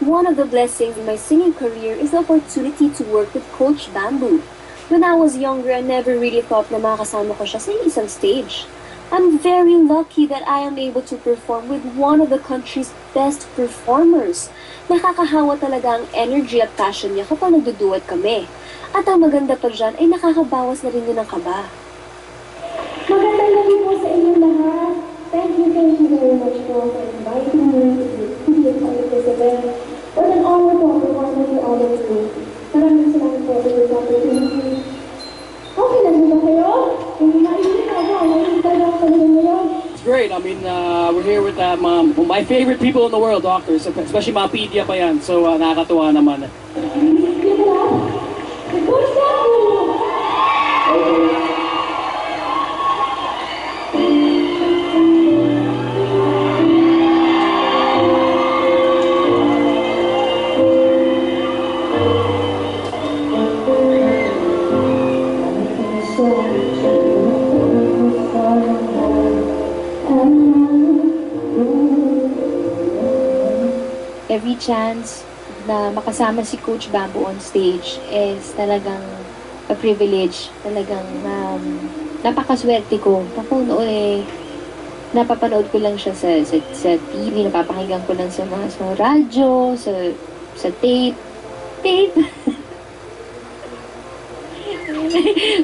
One of the blessings in my singing career is the opportunity to work with Coach Bamboo. When I was younger, I never really thought na makasama ko siya sa isang stage. I'm very lucky that I am able to perform with one of the country's best performers. Nakakahawa talaga ang energy at passion niya kapag nagduduet kami. At ang maganda pa dyan ay nakakabawas na rin yun ng kaba. Magandang gabi po sa inyong lahat. Thank you very much for inviting me to be a part of this event. What an honor po to perform with you all this week. Maraming salamat po for this opportunity. Okay, nandito kayo? Hindi mainit ako. Mainit talaga ako sa ngayon. It's great. I mean, we're here with my favorite people in the world, doctors, especially mga pedia pa yan. So, nakakatuwa naman. Coach Bamboo! Every chance na makasama si Coach Bamboo on stage is talagang a privilege. Talagang napakaswerte ko. Ako noon napapanood ko lang siya sa TV, napapakinggan ko lang sa radyo, sa tape.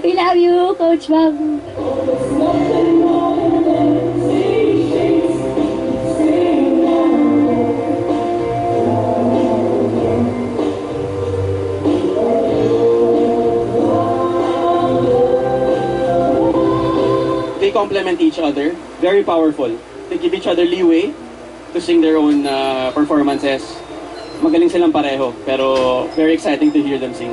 We love you, Coach Bamboo. They complement each other, very powerful. They give each other leeway to sing their own performances. Magaling silang pareho, pero very exciting to hear them sing.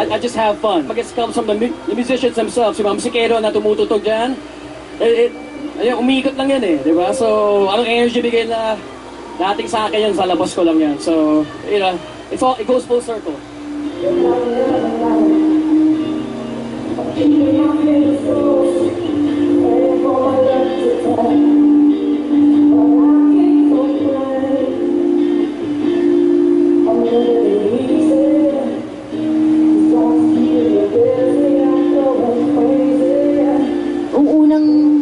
I just have fun. It comes from the musicians themselves. Yung mga musikero na tumututog dyan, umiikot lang yan di ba? So, anong energy bigay na dating sa akin yan, sa labas ko lang yan. So, it goes full circle.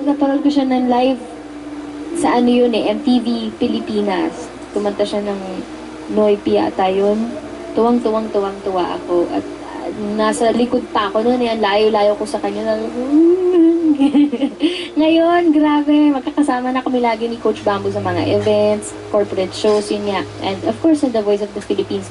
Napanood ko siya ng live sa MTV Pilipinas. Kumanta siya ng Noipi ata yun. Tuwang-tuwa ako. At nasa likod pa ako noon. Layo-layo ko sa kanya. Ngayon, grabe. Magkakasama na kami lagi ni Coach Bamboo sa mga events, corporate shows, yun nga. And of course, in the Voice of the Philippines.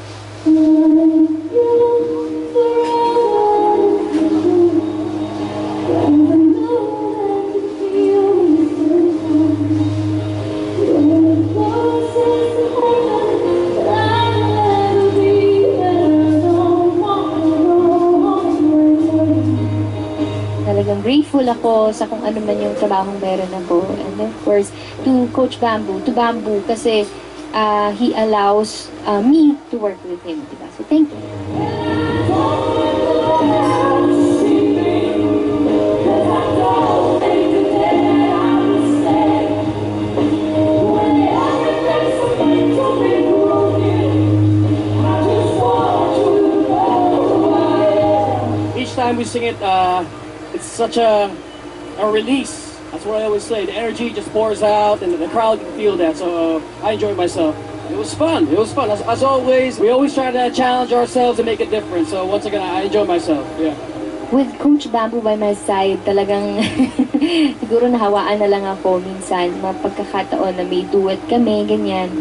Talagang grateful ako sa kung ano man yung trabahong meron ako. And of course, to Coach Bamboo, kasi he allows me to work with him, diba? So thank you. Each time we sing it, it's such a release That's what I always say. The energy just pours out, and the crowd can feel that. So I enjoyed myself. It was fun. It was fun. As always, we always try to challenge ourselves and make a difference. So once again, I enjoyed myself. Yeah. With Coach Bamboo by my side, talagang siguro nahawaan na lang ako minsan, mga pagkakataon na may duet kami, ganyan.